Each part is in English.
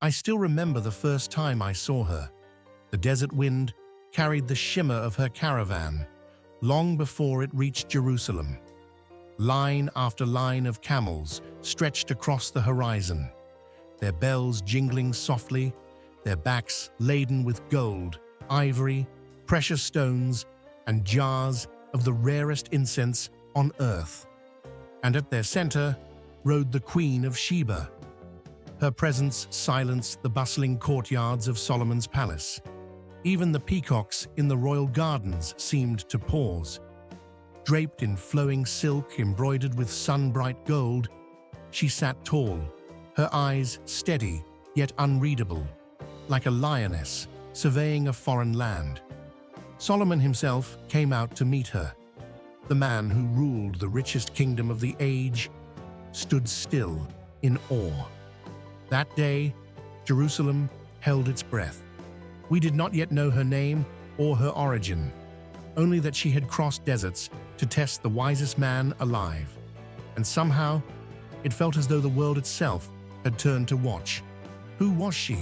I still remember the first time I saw her. The desert wind carried the shimmer of her caravan long before it reached Jerusalem. Line after line of camels stretched across the horizon, their bells jingling softly, their backs laden with gold, ivory, precious stones, and jars of the rarest incense on earth. And at their center rode the Queen of Sheba. Her presence silenced the bustling courtyards of Solomon's palace. Even the peacocks in the royal gardens seemed to pause. Draped in flowing silk embroidered with sun-bright gold, she sat tall, her eyes steady yet unreadable, like a lioness surveying a foreign land. Solomon himself came out to meet her. The man who ruled the richest kingdom of the age stood still in awe. That day, Jerusalem held its breath. We did not yet know her name or her origin, only that she had crossed deserts to test the wisest man alive. And somehow, it felt as though the world itself had turned to watch. Who was she?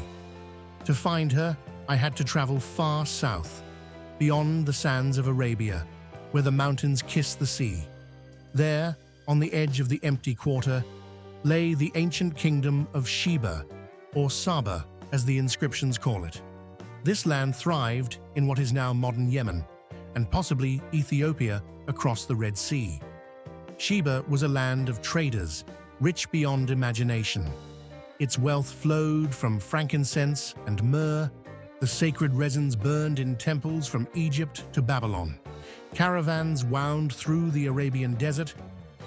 To find her, I had to travel far south, beyond the sands of Arabia, where the mountains kiss the sea. There, on the edge of the empty quarter, lay the ancient kingdom of Sheba, or Saba, as the inscriptions call it. This land thrived in what is now modern Yemen, and possibly Ethiopia across the Red Sea. Sheba was a land of traders, rich beyond imagination. Its wealth flowed from frankincense and myrrh, the sacred resins burned in temples from Egypt to Babylon. Caravans wound through the Arabian desert,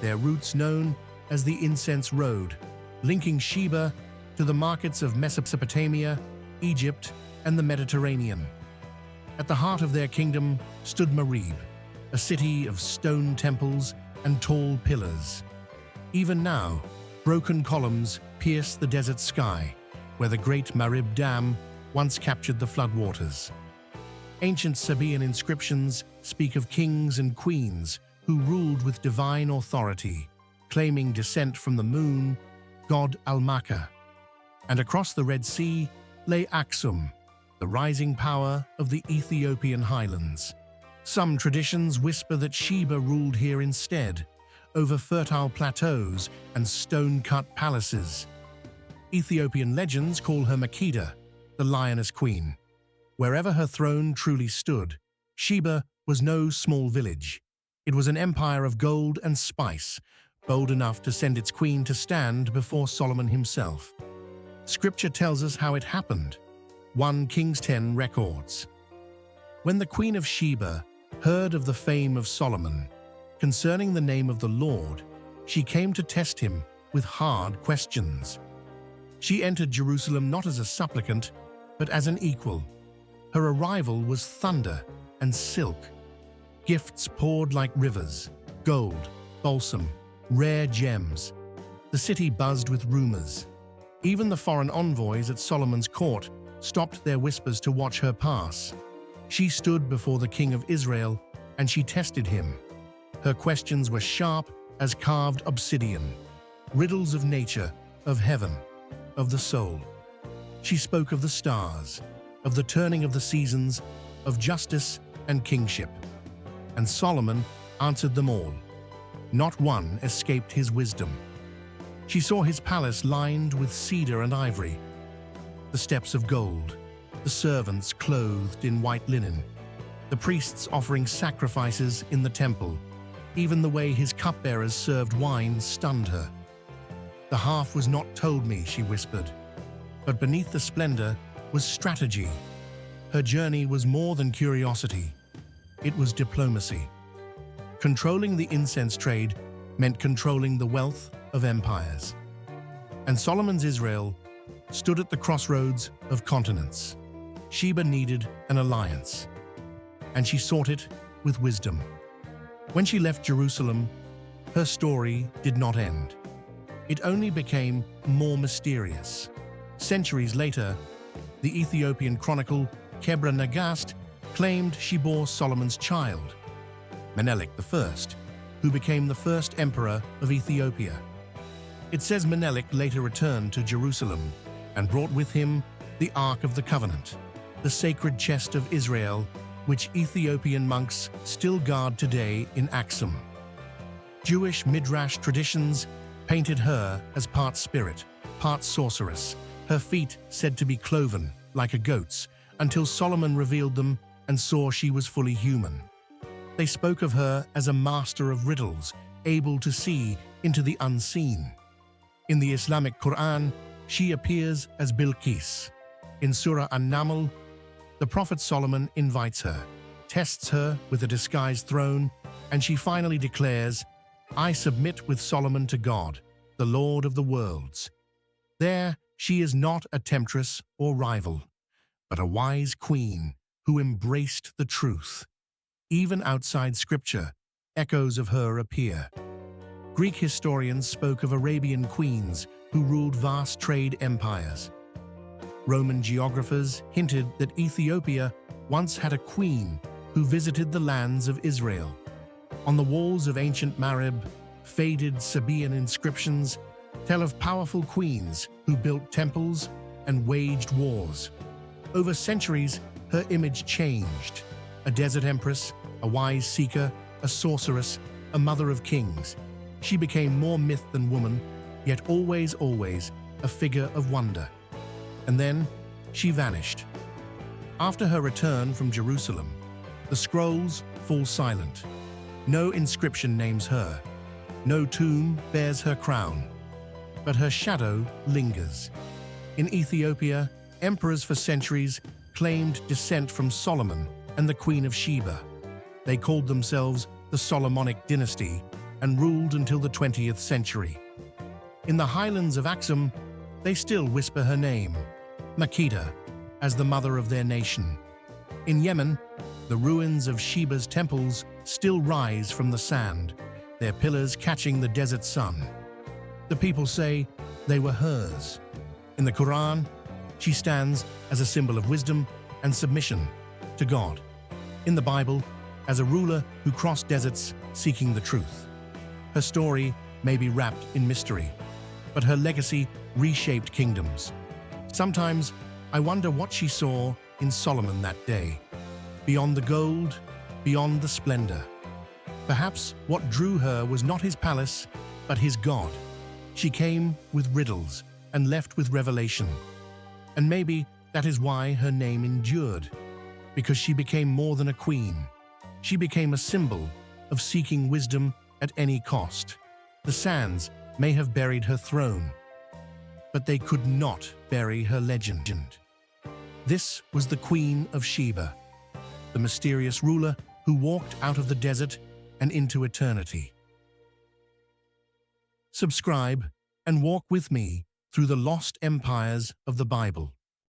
their routes known as the Incense Road, linking Sheba to the markets of Mesopotamia, Egypt, and the Mediterranean. At the heart of their kingdom stood Marib, a city of stone temples and tall pillars. Even now, broken columns pierce the desert sky, where the great Marib Dam once captured the floodwaters. Ancient Sabaean inscriptions speak of kings and queens who ruled with divine authority, claiming descent from the moon, god Al-Maka. And across the Red Sea lay Aksum, the rising power of the Ethiopian highlands. Some traditions whisper that Sheba ruled here instead, over fertile plateaus and stone-cut palaces. Ethiopian legends call her Makeda, the lioness queen. Wherever her throne truly stood, Sheba was no small village. It was an empire of gold and spice, bold enough to send its queen to stand before Solomon himself. Scripture tells us how it happened. 1 Kings 10 records. When the Queen of Sheba heard of the fame of Solomon, concerning the name of the Lord, she came to test him with hard questions. She entered Jerusalem not as a supplicant, but as an equal. Her arrival was thunder and silk. Gifts poured like rivers, gold, balsam, rare gems. The city buzzed with rumors. Even the foreign envoys at Solomon's court stopped their whispers to watch her pass. She stood before the king of Israel, and she tested him. Her questions were sharp as carved obsidian, riddles of nature, of heaven, of the soul. She spoke of the stars, of the turning of the seasons, of justice and kingship. And Solomon answered them all. Not one escaped his wisdom. She saw his palace lined with cedar and ivory, the steps of gold, the servants clothed in white linen, the priests offering sacrifices in the temple. Even the way his cupbearers served wine stunned her. "The half was not told me," she whispered. But beneath the splendor was strategy. Her journey was more than curiosity. It was diplomacy. Controlling the incense trade meant controlling the wealth of empires. And Solomon's Israel stood at the crossroads of continents. Sheba needed an alliance, and she sought it with wisdom. When she left Jerusalem, her story did not end. It only became more mysterious. Centuries later, the Ethiopian chronicle Kebra Nagast claimed she bore Solomon's child, Menelik I, who became the first emperor of Ethiopia. It says Menelik later returned to Jerusalem and brought with him the Ark of the Covenant, the sacred chest of Israel, which Ethiopian monks still guard today in Aksum. Jewish Midrash traditions painted her as part spirit, part sorceress, her feet said to be cloven, like a goat's, until Solomon revealed them and saw she was fully human. They spoke of her as a master of riddles, able to see into the unseen. In the Islamic Quran, she appears as Bilqis. In Surah An-Naml, the Prophet Solomon invites her, tests her with a disguised throne, and she finally declares, "I submit with Solomon to God, the Lord of the worlds." There, she is not a temptress or rival, but a wise queen who embraced the truth. Even outside scripture, echoes of her appear. Greek historians spoke of Arabian queens who ruled vast trade empires. Roman geographers hinted that Ethiopia once had a queen who visited the lands of Israel. On the walls of ancient Marib, faded Sabaean inscriptions tell of powerful queens who built temples and waged wars. Over centuries, her image changed. A desert empress, a wise seeker, a sorceress, a mother of kings. She became more myth than woman, yet always a figure of wonder. And then she vanished. After her return from Jerusalem, the scrolls fall silent. No inscription names her. No tomb bears her crown. But her shadow lingers. In Ethiopia, emperors for centuries claimed descent from Solomon and the Queen of Sheba. They called themselves the Solomonic dynasty and ruled until the 20th century. In the highlands of Aksum, they still whisper her name, Makeda, as the mother of their nation. In Yemen, the ruins of Sheba's temples still rise from the sand, their pillars catching the desert sun. The people say they were hers. In the Quran, she stands as a symbol of wisdom and submission to God. In the Bible, as a ruler who crossed deserts seeking the truth. Her story may be wrapped in mystery, but her legacy reshaped kingdoms. Sometimes I wonder what she saw in Solomon that day. Beyond the gold, beyond the splendor. Perhaps what drew her was not his palace, but his God. She came with riddles and left with revelation. And maybe that is why her name endured, because she became more than a queen. She became a symbol of seeking wisdom at any cost. The sands may have buried her throne, but they could not bury her legend. This was the Queen of Sheba, the mysterious ruler who walked out of the desert and into eternity. Subscribe and walk with me through the lost empires of the Bible.